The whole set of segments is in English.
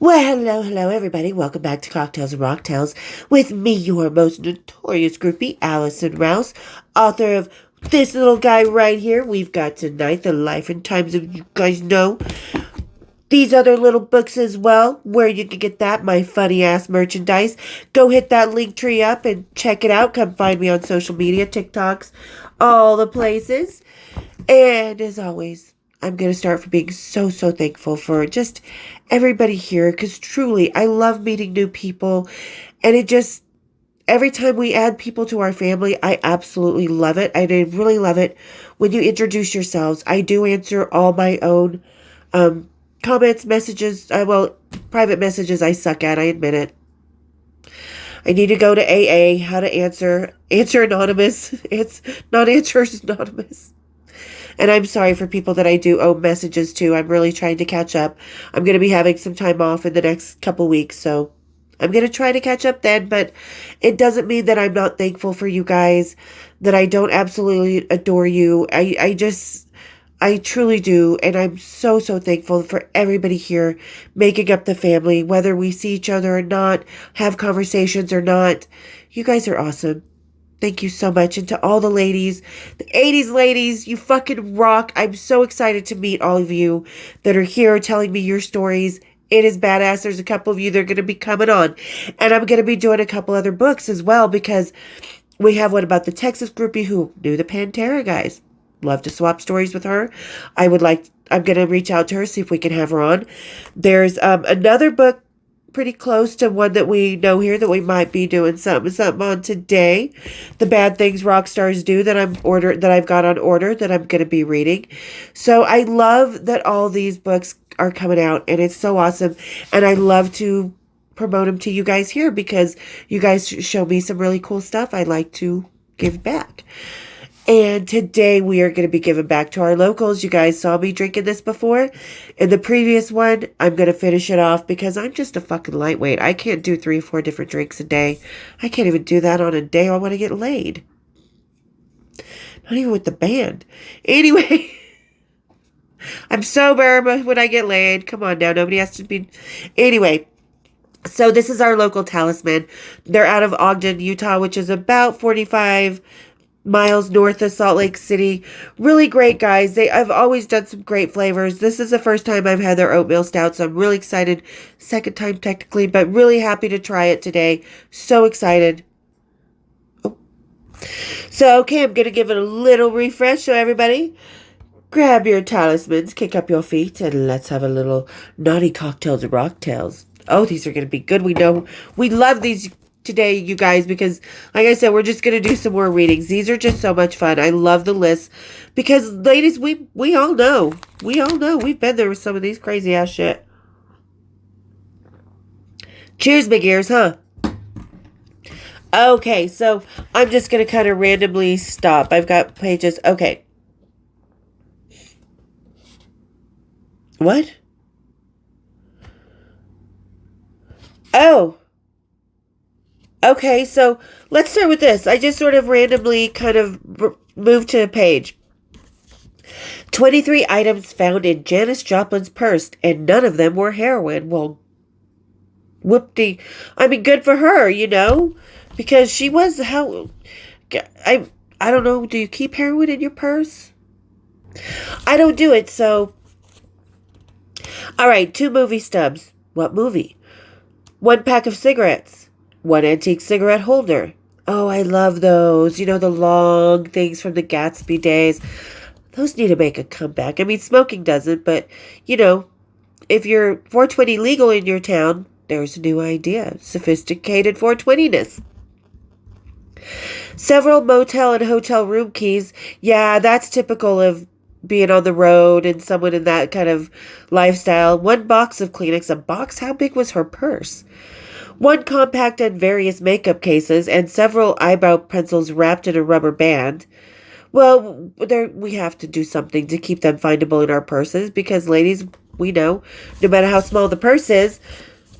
Well, hello, everybody. Welcome back to Cocktails and Rocktails with me, your most notorious groupie, Allison Rouse, author of this little guy right here. We've got tonight, The Life and Times of You guys know. These other little books as well, where you can get that, my funny ass merchandise. Go hit that link tree up and check it out. Come find me on social media, TikToks, all the places. And as always, I'm going to start for being so thankful for just everybody here because truly, I love meeting new people. And it just, every time we add people to our family, I absolutely love it. I really love it when you introduce yourselves. I do answer all my own comments, messages. Private messages I suck at, I admit it. I need to go to AA, how to answer anonymous. It's not answers anonymous. And I'm sorry for people that I do owe messages to. I'm really trying to catch up. I'm going to be having some time off in the next couple weeks, so I'm going to try to catch up then, but it doesn't mean that I'm not thankful for you guys, that I don't absolutely adore you. I truly do, and I'm so thankful for everybody here making up the family, whether we see each other or not, have conversations or not. You guys are awesome. Thank you so much. And to all the ladies, the 80s ladies, you fucking rock. I'm so excited to meet all of you that are here telling me your stories. It is badass. There's a couple of you that are going to be coming on. And I'm going to be doing a couple other books as well because we have one about the Texas groupie who knew the Pantera guys. Love to swap stories with her. I'm going to reach out to her, see if we can have her on. There's another book pretty close to one that we know here that we might be doing something on today. The Bad Things Rockstars Do that I've got on order that I'm going to be reading. So I love that all these books are coming out and it's so awesome. And I love to promote them to you guys here because you guys show me some really cool stuff I like to give back. And today we are going to be giving back to our locals. You guys saw me drinking this before. In the previous one, I'm going to finish it off because I'm just a fucking lightweight. I can't do 3 or 4 different drinks a day. I can't even do that on a day I want to get laid. Not even with the band. Anyway, I'm sober when I get laid. Come on now, nobody has to be... Anyway, so this is our local talisman. They're out of Ogden, Utah, which is about 45 miles north of Salt Lake City. Really great guys. I've always done some great flavors. This is the first time I've had their oatmeal stout, so I'm really excited. Second time technically, but really happy to try it today. So excited. Oh. So, okay, I'm going to give it a little refresh. So everybody, grab your talismans, kick up your feet, and let's have a little naughty cocktails and rocktails. Oh, these are going to be good. We love these today, you guys, because like I said, we're just going to do some more readings. These are just so much fun. I love the list because ladies, we all know we've been there with some of these crazy ass shit. Cheers, big ears, huh? Okay, so I'm just going to kind of randomly stop. I've got pages. Okay. What? Oh. Okay, so let's start with this. I just sort of randomly kind of moved to a page. 23 items found in Janis Joplin's purse, and none of them were heroin. Well, whoop-de. I mean, good for her, you know? Because she was I don't know, do you keep heroin in your purse? I don't do it, so... Alright, 2 movie stubs. What movie? 1 pack of cigarettes. 1 antique cigarette holder. Oh, I love those. You know, the long things from the Gatsby days. Those need to make a comeback. I mean, smoking doesn't, but, you know, if you're 420 legal in your town, there's a new idea. Sophisticated 420-ness. Several motel and hotel room keys. Yeah, that's typical of being on the road and someone in that kind of lifestyle. 1 box of Kleenex. A box? How big was her purse? 1 compact and various makeup cases, and several eyebrow pencils wrapped in a rubber band. Well, we have to do something to keep them findable in our purses, because ladies, we know, no matter how small the purse is,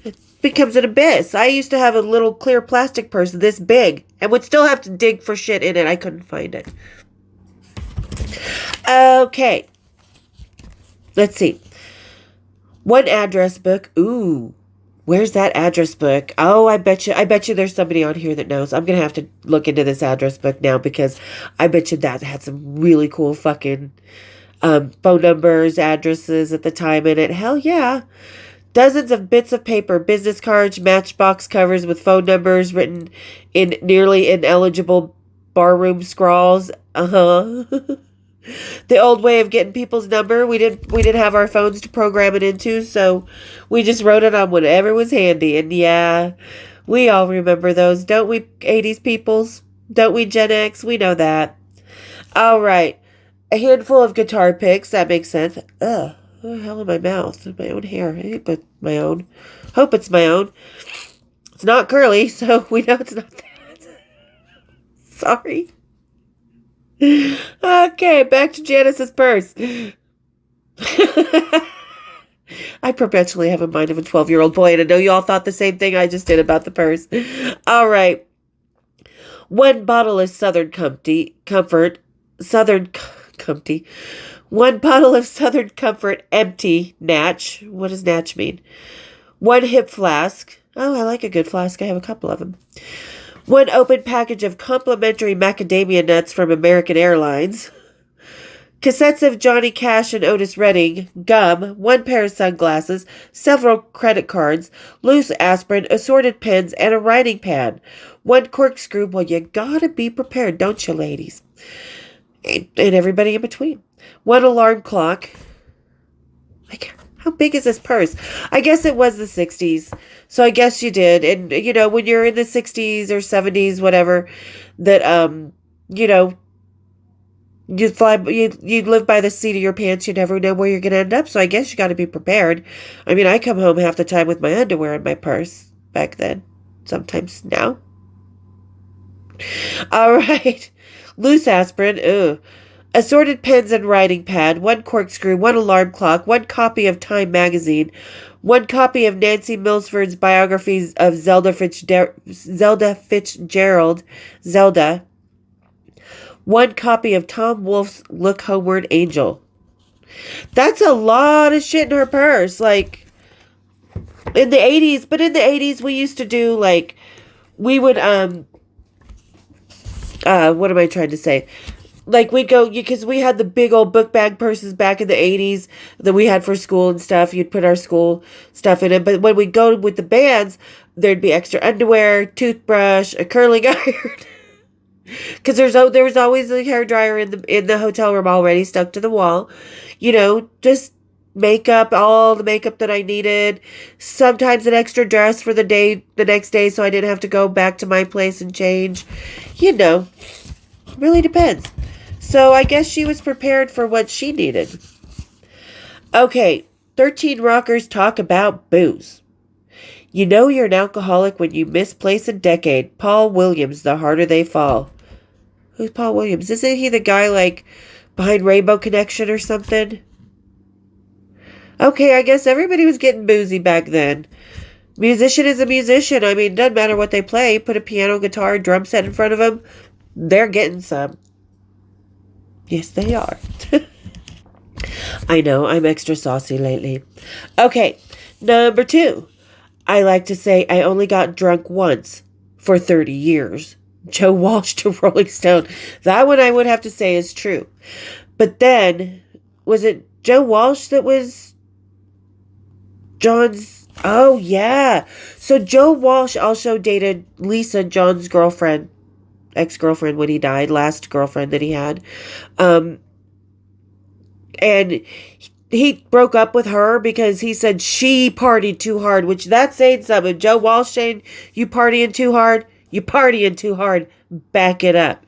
it becomes an abyss. I used to have a little clear plastic purse this big, and would still have to dig for shit in it. I couldn't find it. Okay. Let's see. 1 address book. Ooh. Where's that address book? Oh, I bet you there's somebody on here that knows. I'm gonna have to look into this address book now because I bet you that had some really cool fucking phone numbers, addresses at the time in it. Hell yeah. Dozens of bits of paper, business cards, matchbox covers with phone numbers written in nearly ineligible barroom scrawls. Uh-huh. The old way of getting people's number, we didn't have our phones to program it into, so we just wrote it on whatever was handy. And yeah, we all remember those, don't we, 80s peoples? Don't we, Gen X? We know that. All right. A handful of guitar picks. That makes sense. Ugh. What the hell in my mouth? My own hair. I hate my own. Hope it's my own. It's not curly, so we know it's not that. Sorry. Okay, back to Janice's purse. I perpetually have a mind of a 12-year-old boy, and I know you all thought the same thing I just did about the purse. All right. One bottle of Southern Comfort. One bottle of Southern Comfort empty, Natch. What does Natch mean? One hip flask. Oh, I like a good flask. I have a couple of them. One open package of complimentary macadamia nuts from American Airlines. Cassettes of Johnny Cash and Otis Redding. Gum. One pair of sunglasses. Several credit cards. Loose aspirin. Assorted pens. And a writing pad. One corkscrew. Well, you gotta be prepared, don't you, ladies? And everybody in between. One alarm clock. Like, how big is this purse? I guess it was the 60s. So I guess you did. And, you know, when you're in the 60s or 70s, whatever, that, you know, you live by the seat of your pants. You never know where you're going to end up. So I guess you got to be prepared. I mean, I come home half the time with my underwear in my purse back then. Sometimes now. All right. Loose aspirin. Ugh. Assorted pens and writing pad, one corkscrew, one alarm clock, one copy of Time magazine, one copy of Nancy Milford's biographies of Zelda Fitzgerald, Zelda, one copy of Tom Wolfe's Look Homeward Angel. That's a lot of shit in her purse. Like, in the 80s, but in the 80s we used to do, like, we would, what am I trying to say? Like, we'd go, because we had the big old book bag purses back in the 80s that we had for school and stuff. You'd put our school stuff in it. But when we'd go with the bands, there'd be extra underwear, toothbrush, a curling iron. Because there was always a hairdryer in the hotel room already stuck to the wall. You know, just makeup, all the makeup that I needed. Sometimes an extra dress for the next day, so I didn't have to go back to my place and change. You know, really depends. So I guess she was prepared for what she needed. Okay, 13 rockers talk about booze. You know you're an alcoholic when you misplace a decade. Paul Williams, The Harder They Fall. Who's Paul Williams? Isn't he the guy, like, behind Rainbow Connection or something? Okay, I guess everybody was getting boozy back then. Musician is a musician. I mean, doesn't matter what they play. Put a piano, guitar, drum set in front of them. They're getting some. Yes, they are. I know, I'm extra saucy lately. Okay, number 2. I like to say I only got drunk once for 30 years. Joe Walsh to Rolling Stone. That one I would have to say is true. But then, was it Joe Walsh that was John's? Oh, yeah. So Joe Walsh also dated Lisa, John's girlfriend. Ex-girlfriend when he died, last girlfriend that he had. And he broke up with her because he said she partied too hard, which that's saying something. Joe Walsh saying, you partying too hard? You partying too hard. Back it up.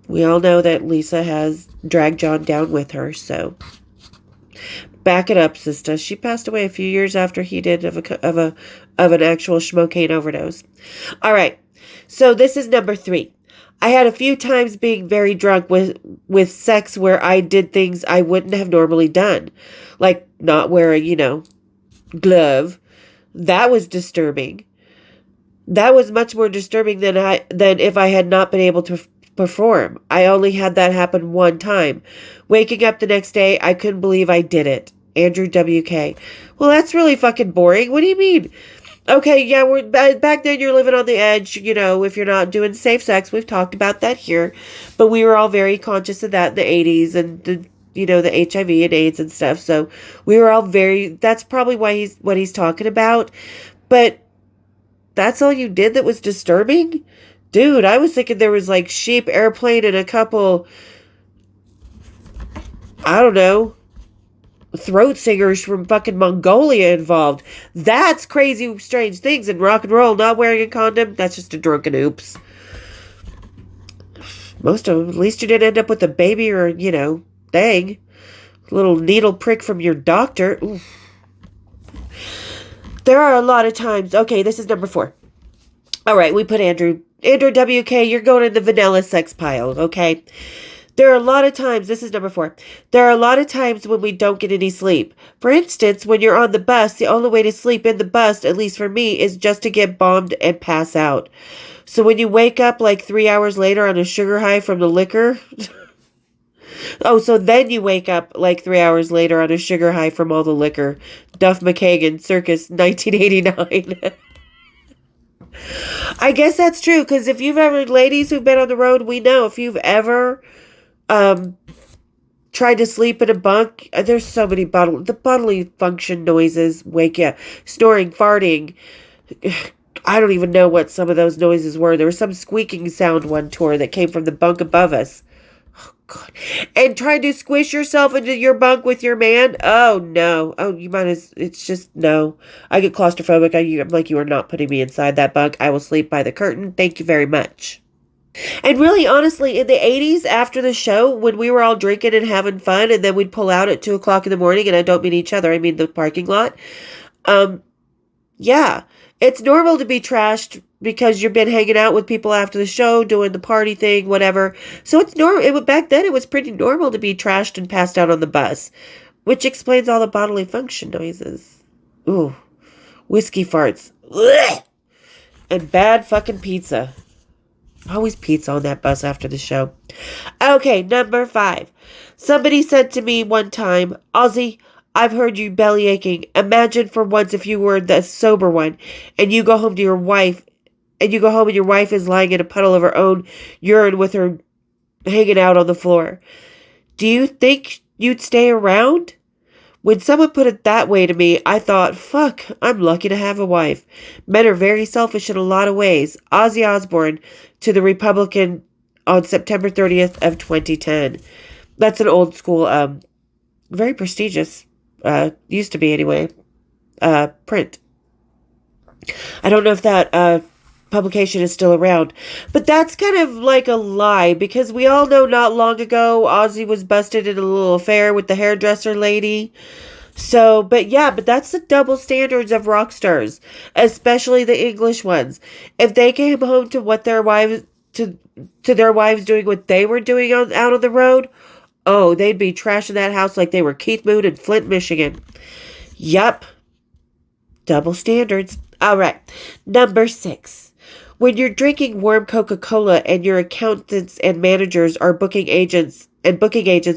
We all know that Lisa has dragged John down with her, so back it up, sister. She passed away a few years after he did of an actual schmocaine overdose. All right. So this is number 3. I had a few times being very drunk with sex where I did things I wouldn't have normally done. Like not wear a, glove. That was disturbing. That was much more disturbing than if I had not been able to perform. I only had that happen one time. Waking up the next day, I couldn't believe I did it. Andrew WK. Well, that's really fucking boring. What do you mean? Okay, yeah, we're back then. You're living on the edge, if you're not doing safe sex. We've talked about that here, but we were all very conscious of that in the '80s and the HIV and AIDS and stuff. So we were all very. That's probably why what he's talking about. But that's all you did that was disturbing, dude. I was thinking there was like sheep, airplane, and a couple. I don't know, throat singers from fucking Mongolia involved. That's crazy, strange things in rock and roll. Not wearing a condom, that's just a drunken oops. Most of them, at least you didn't end up with a baby or, thing. A little needle prick from your doctor. Oof. There are a lot of times. Okay, this is number 4. All right, we put Andrew WK, you're going in the vanilla sex pile, okay? There are a lot of times, this is number 4, there are a lot of times when we don't get any sleep. For instance, when you're on the bus, the only way to sleep in the bus, at least for me, is just to get bombed and pass out. So when you wake up like 3 hours later on a sugar high from the liquor... Oh, so then you wake up like 3 hours later on a sugar high from all the liquor. Duff McKagan, Circus, 1989. I guess that's true, because if you've ever, ladies who've been on the road, we know if you've ever tried to sleep in a bunk, there's so many bodily function noises wake you up. Snoring, farting. I don't even know what some of those noises were. There was some squeaking sound one tour that came from the bunk above us. Oh, God. And trying to squish yourself into your bunk with your man? Oh, no. Oh, you might as... It's just, no. I get claustrophobic. I'm like, you are not putting me inside that bunk. I will sleep by the curtain. Thank you very much. And really, honestly, in the 80s, after the show, when we were all drinking and having fun, and then we'd pull out at 2 o'clock in the morning, and I don't mean each other, I mean the parking lot. Yeah, it's normal to be trashed because you've been hanging out with people after the show, doing the party thing, whatever. So it's normal. Back then, it was pretty normal to be trashed and passed out on the bus, which explains all the bodily function noises. Ooh, whiskey farts. Ugh! And bad fucking pizza. Always pizza on that bus after the show. Okay, number 5. Somebody said to me one time, Ozzy, I've heard you belly aching. Imagine for once if you were the sober one, and you go home to your wife, and your wife is lying in a puddle of her own urine with her hanging out on the floor. Do you think you'd stay around? When someone put it that way to me, I thought, fuck, I'm lucky to have a wife. Men are very selfish in a lot of ways. Ozzy Osbourne to the Republican on September 30th of 2010. That's an old school, very prestigious, used to be anyway, print. I don't know if that publication is still around, but that's kind of like a lie, because we all know not long ago Ozzy was busted in a little affair with the hairdresser lady. So, but that's the double standards of rock stars, especially the English ones. If they came home to what their wives to their wives doing what they were doing out on the road, oh, they'd be trashing that house like they were Keith Moon in Flint, Michigan. Yup. Double standards. All right. Number 6. When you're drinking warm Coca-Cola and your accountants and managers are booking agents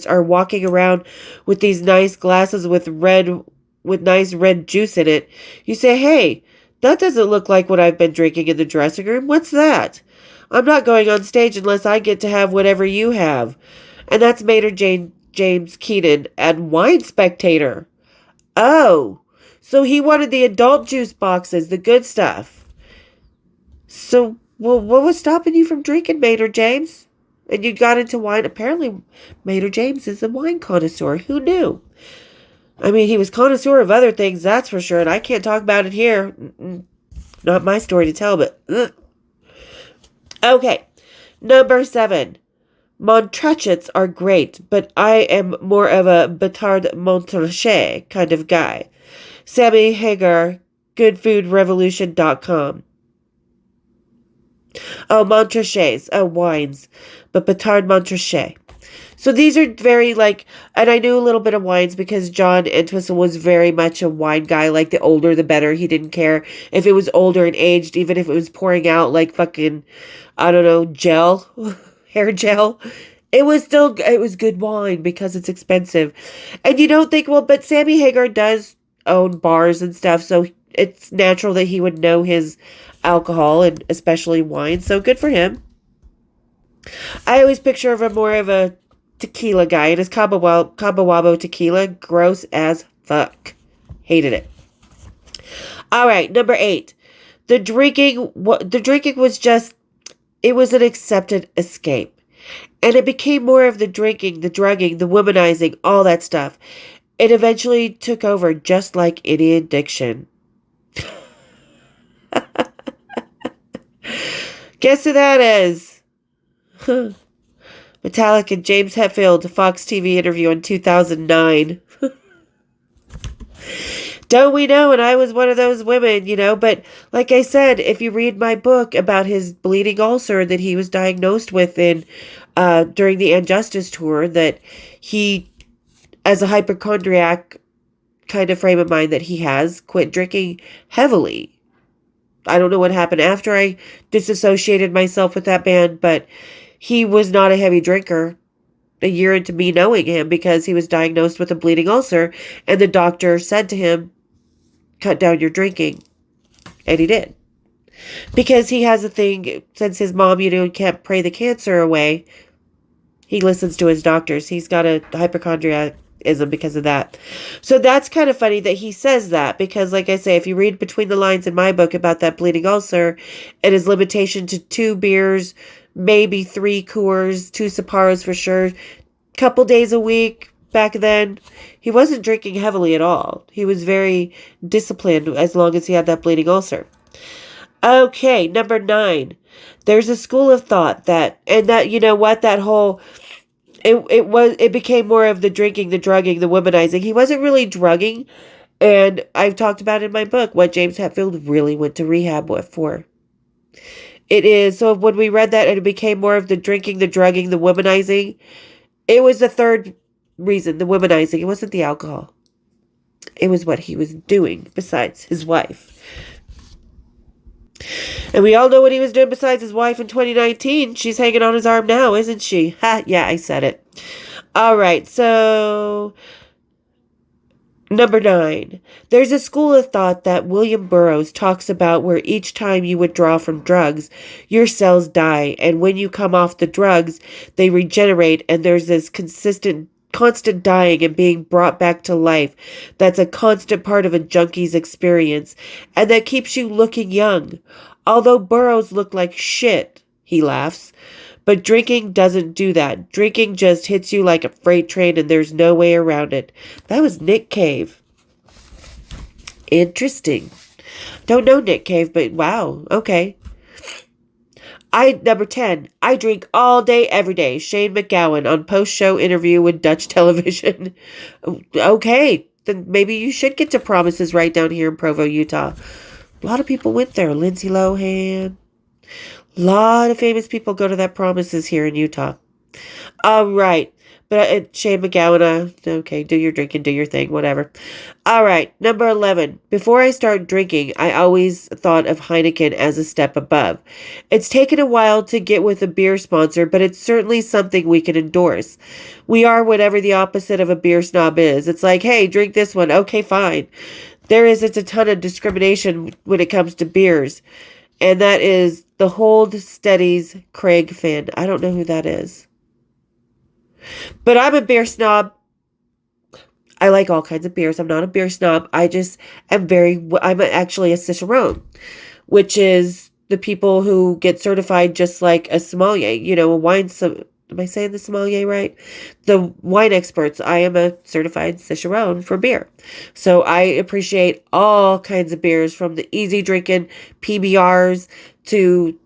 are walking around with these nice glasses with nice red juice in it, you say, hey, that doesn't look like what I've been drinking in the dressing room. What's that? I'm not going on stage unless I get to have whatever you have. And that's Maynard James Keenan and Wine Spectator. Oh, so he wanted the adult juice boxes, the good stuff. So, well, what was stopping you from drinking, Maynard James? And you got into wine. Apparently, Maynard James is a wine connoisseur. Who knew? I mean, he was connoisseur of other things, that's for sure. And I can't talk about it here. Not my story to tell, but... Ugh. Okay, number 7. Montrachets are great, but I am more of a Betard Montrachet kind of guy. Sammy Hagar, goodfoodrevolution.com. Oh, Montrachets. Oh, wines. But Betard Montrachet. So these are very and I knew a little bit of wines because John Entwistle was very much a wine guy. Like, the older the better. He didn't care if it was older and aged, even if it was pouring out like fucking, I don't know, gel, hair gel. it was good wine because it's expensive. And you don't think, well, but Sammy Hagar does own bars and stuff, so it's natural that he would know his alcohol and especially wine. So good for him. I always picture him more of a tequila guy, and his Cabo Wabo tequila, gross as fuck. Hated it. All right, number 8. The drinking was just, it was an accepted escape. And it became more of the drinking, the drugging, the womanizing, all that stuff. It eventually took over just like any addiction. Guess who that is? Metallica James Hetfield, Fox TV interview in 2009. Don't we know? And I was one of those women, But like I said, if you read my book about his bleeding ulcer that he was diagnosed with during the And Justice tour, that he, as a hypochondriac kind of frame of mind that he has, quit drinking heavily. I don't know what happened after I disassociated myself with that band, but he was not a heavy drinker a year into me knowing him because he was diagnosed with a bleeding ulcer, and the doctor said to him, cut down your drinking. And he did. Because he has a thing, since his mom, can't pray the cancer away, he listens to his doctors. He's got a hypochondriacism because of that. So that's kind of funny that he says that, because like I say, if you read between the lines in my book about that bleeding ulcer and his limitation to 2 beers, maybe 3 Coors, 2 Sapporos for sure, couple days a week back then, he wasn't drinking heavily at all. He was very disciplined as long as he had that bleeding ulcer. Okay, number 9. There's a school of thought that it became more of the drinking, the drugging, the womanizing. He wasn't really drugging, and I've talked about in my book what James Hetfield really went to rehab for. It is, so when we read that and it became more of the drinking, the drugging, the womanizing, it was the third reason, the womanizing. It wasn't the alcohol. It was what he was doing besides his wife. And we all know what he was doing besides his wife in 2019. She's hanging on his arm now, isn't she? Ha, yeah, I said it. All right, so number 9. There's a school of thought that William Burroughs talks about where each time you withdraw from drugs, your cells die. And when you come off the drugs, they regenerate. And there's this constant dying and being brought back to life. That's a constant part of a junkie's experience. And that keeps you looking young. Although Burroughs looked like shit, he laughs. But drinking doesn't do that. Drinking just hits you like a freight train and there's no way around it. That was Nick Cave. Interesting. Don't know Nick Cave, but wow. Okay. Number 10. I drink all day, every day. Shane McGowan on post-show interview with Dutch television. Okay. Then maybe you should get to Promises right down here in Provo, Utah. A lot of people went there. Lindsay Lohan. A lot of famous people go to that Promises here in Utah. All right. But Shane McGowan, okay, do your drinking, do your thing, whatever. All right. Number 11. Before I start drinking, I always thought of Heineken as a step above. It's taken a while to get with a beer sponsor, but it's certainly something we can endorse. We are whatever the opposite of a beer snob is. It's like, hey, drink this one. Okay, fine. There isn't a ton of discrimination when it comes to beers. And that is the Hold Steady's Craig Finn. I don't know who that is. But I'm a beer snob. I like all kinds of beers. I'm not a beer snob. I just am I'm actually a cicerone, which is the people who get certified just like a sommelier, a wine. Am I saying the sommelier right? The wine experts. I am a certified cicerone for beer. So I appreciate all kinds of beers, from the easy drinking PBRs to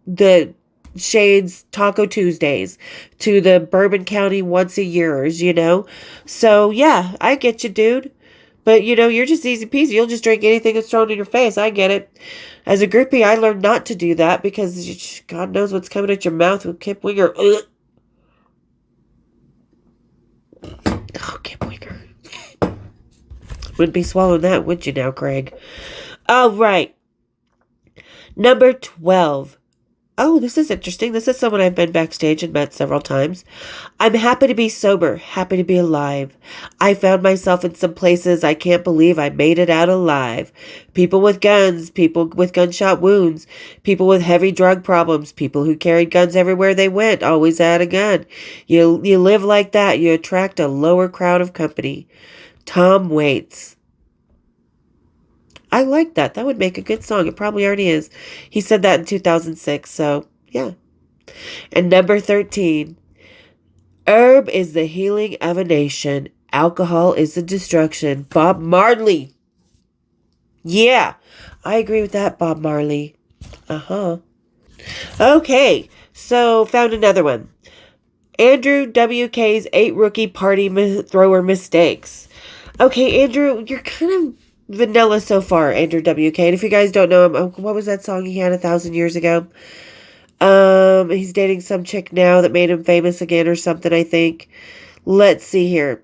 the Shade's Taco Tuesdays to the Bourbon County once a years, So yeah, I get you, dude. But you're just easy peasy. You'll just drink anything that's thrown in your face. I get it. As a groupie, I learned not to do that because God knows what's coming at your mouth with Kip Winger. Oh, Kip Winger. Wouldn't be swallowing that, would you now, Craig? All right. Number 12. Oh, this is interesting. This is someone I've been backstage and met several times. I'm happy to be sober, happy to be alive. I found myself in some places I can't believe I made it out alive. People with guns, people with gunshot wounds, people with heavy drug problems, people who carried guns everywhere they went, always had a gun. You live like that, you attract a lower crowd of company. Tom Waits. I like that. That would make a good song. It probably already is. He said that in 2006, so yeah. And number 13. Herb is the healing of a nation. Alcohol is the destruction. Bob Marley. Yeah, I agree with that, Bob Marley. Uh-huh. Okay, so found another one. Andrew WK's 8 rookie party thrower mistakes. Okay, Andrew, you're kind of vanilla so far, Andrew WK. And if you guys don't know him, what was that song he had 1,000 years ago? He's dating some chick now that made him famous again or something, I think. Let's see here.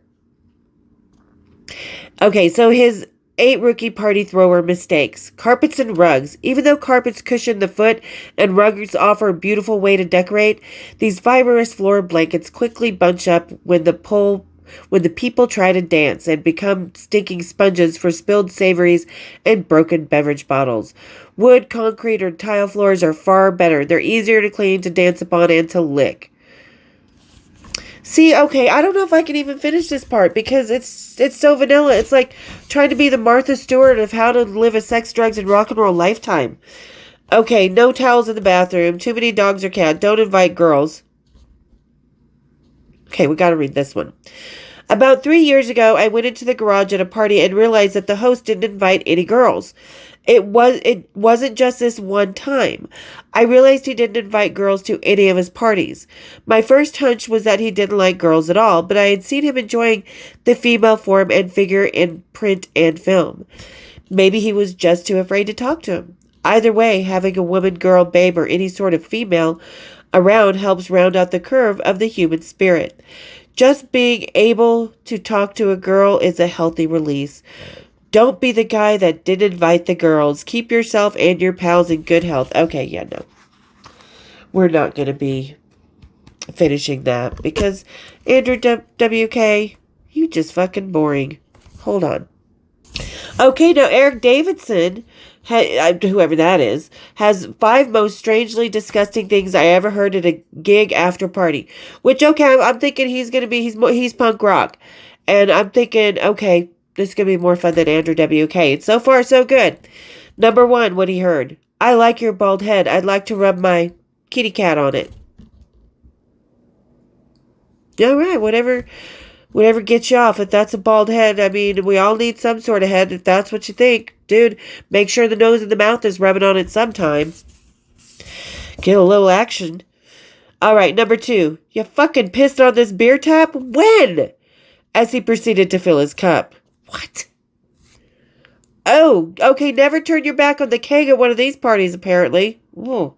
Okay, so his 8 rookie party thrower mistakes. Carpets and rugs. Even though carpets cushion the foot and rugs offer a beautiful way to decorate, these fibrous floor blankets quickly bunch up when the people try to dance and become stinking sponges for spilled savories and broken beverage bottles. Wood, concrete, or tile floors are far better. They're easier to clean, to dance upon, and to lick. See, okay, I don't know if I can even finish this part because it's so vanilla. It's like trying to be the Martha Stewart of how to live a sex, drugs, and rock and roll lifetime. Okay, no towels in the bathroom. Too many dogs or cats. Don't invite girls. Okay, we gotta read this one. About 3 years ago, I went into the garage at a party and realized that the host didn't invite any girls. It wasn't just this one time. I realized he didn't invite girls to any of his parties. My first hunch was that he didn't like girls at all, but I had seen him enjoying the female form and figure in print and film. Maybe he was just too afraid to talk to him. Either way, having a woman, girl, babe, or any sort of female around helps round out the curve of the human spirit. Just being able to talk to a girl is a healthy release. Don't be the guy that didn't invite the girls. Keep yourself and your pals in good health. Okay, yeah, no. We're not going to be finishing that because Andrew WK, you just fucking boring. Hold on. Okay, now Eric Davidson, whoever that is, has 5 most strangely disgusting things I ever heard at a gig after party. Which, okay, I'm thinking he's punk rock. And I'm thinking, okay, this is going to be more fun than Andrew WK. And so far, so good. Number 1, what he heard. I like your bald head. I'd like to rub my kitty cat on it. All right, whatever gets you off. If that's a bald head, I mean, we all need some sort of head. If that's what you think, dude, make sure the nose and the mouth is rubbing on it sometime. Get a little action. All right, number 2. You fucking pissed on this beer tap? When? As he proceeded to fill his cup. What? Oh, okay, never turn your back on the keg at one of these parties, apparently. Ooh.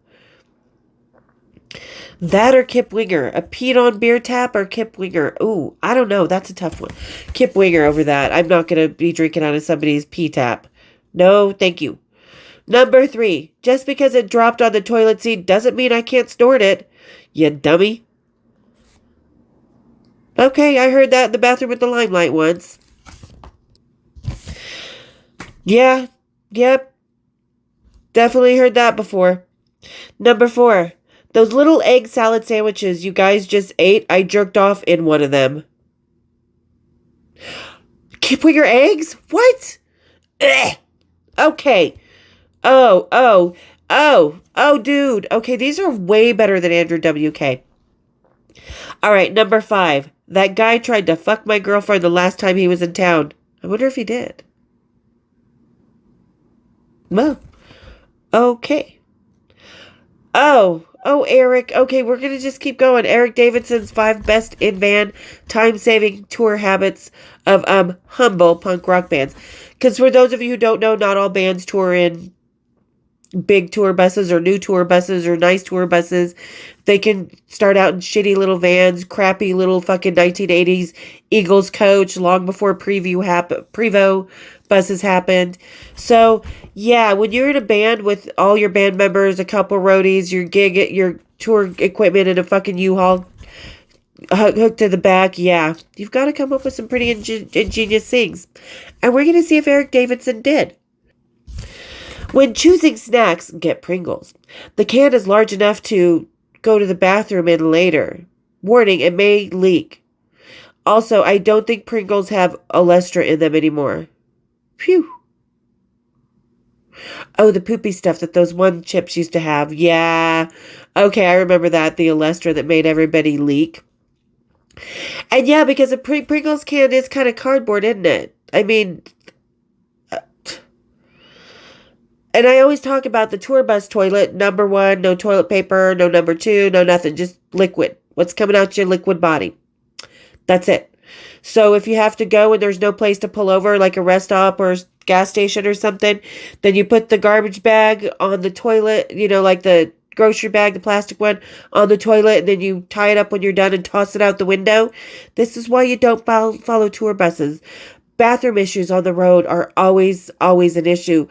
That or Kip Winger. A peed on beer tap or Kip Winger. Ooh, I don't know. That's a tough one. Kip Winger over that. I'm not going to be drinking out of somebody's pee tap. No, thank you. Number 3. Just because it dropped on the toilet seat doesn't mean I can't snort it. You dummy. Okay, I heard that in the bathroom at the Limelight once. Yeah, yep. Definitely heard that before. Number 4. Those little egg salad sandwiches you guys just ate, I jerked off in one of them. Put your eggs? What? Ugh. Okay. Oh, dude. Okay, these are way better than Andrew WK. All right, number 5. That guy tried to fuck my girlfriend the last time he was in town. I wonder if he did. Well, okay. Oh, Eric. Okay, we're going to just keep going. Eric Davidson's 5 best in-van time-saving tour habits of humble punk rock bands. Because for those of you who don't know, not all bands tour in big tour buses or new tour buses or nice tour buses. They can start out in shitty little vans, crappy little fucking 1980s Eagles coach long before Prevo buses happened. So, yeah, when you're in a band with all your band members, a couple roadies, your tour equipment in a fucking U-Haul hooked to the back, yeah, you've got to come up with some pretty ingenious things. And we're going to see if Eric Davidson did. When choosing snacks, get Pringles. The can is large enough to go to the bathroom in later. Warning, it may leak. Also, I don't think Pringles have Olestra in them anymore. Phew. Oh, the poopy stuff that those one chips used to have. Yeah. Okay, I remember that. The Olestra that made everybody leak. And yeah, because a Pringles can is kind of cardboard, isn't it? I mean, and I always talk about the tour bus toilet. Number one, no toilet paper. No number two, no nothing. Just liquid. What's coming out your liquid body. That's it. So if you have to go and there's no place to pull over, like a rest stop or gas station or something, then you put the garbage bag on the toilet, like the grocery bag, the plastic one, on the toilet, and then you tie it up when you're done and toss it out the window. This is why you don't follow tour buses. Bathroom issues on the road are always an issue.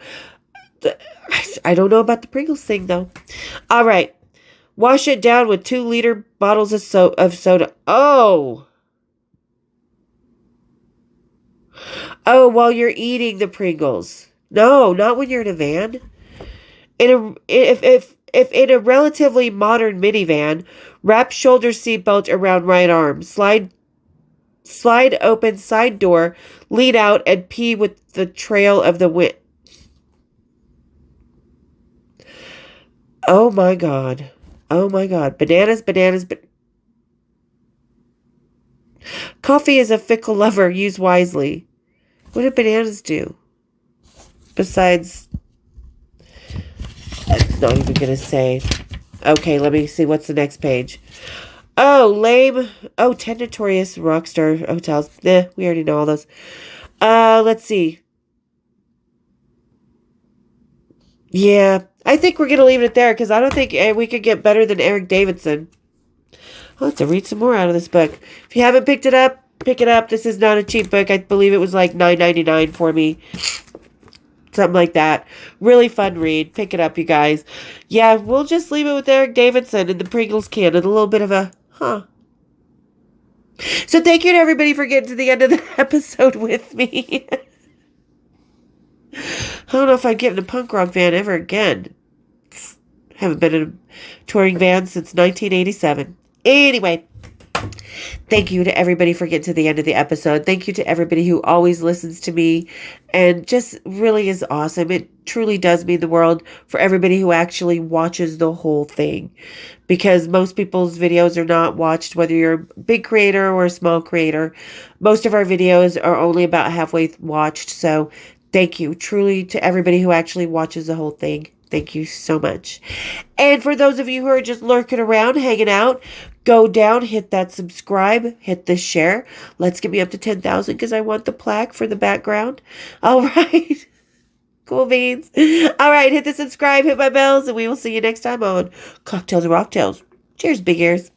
I don't know about the Pringles thing, though. All right. Wash it down with 2-liter bottles of soda. Oh. Oh, while you're eating the Pringles. No, not when you're in a van. If in a relatively modern minivan, wrap shoulder seatbelt around right arm. Slide open side door, lean out, and pee with the trail of the wind. Oh my God. Oh my God. Bananas. Coffee is a fickle lover. Use wisely. What do bananas do? Besides, I'm not even going to say. Okay, let me see. What's the next page? Oh, lame. Oh, 10 notorious Rockstar hotels. We already know all those. Let's see. Yeah, I think we're going to leave it there because I don't think we could get better than Eric Davidson. I'll have to read some more out of this book. If you haven't picked it up, pick it up. This is not a cheap book. I believe it was like $9.99 for me. Something like that. Really fun read. Pick it up, you guys. Yeah, we'll just leave it with Eric Davidson and the Pringles can and a little bit of a, huh. So thank you to everybody for getting to the end of the episode with me. I don't know if I'd get in a punk rock van ever again. Haven't been in a touring van since 1987. Anyway, thank you to everybody for getting to the end of the episode. Thank you to everybody who always listens to me and just really is awesome. It truly does mean the world for everybody who actually watches the whole thing, because most people's videos are not watched, whether you're a big creator or a small creator. Most of our videos are only about halfway watched. So thank you truly to everybody who actually watches the whole thing. Thank you so much. And for those of you who are just lurking around, hanging out, go down, hit that subscribe, hit the share. Let's get me up to 10,000 because I want the plaque for the background. All right. Cool beans. All right. Hit the subscribe, hit my bells, and we will see you next time on Cocktails and Rocktails. Cheers, big ears.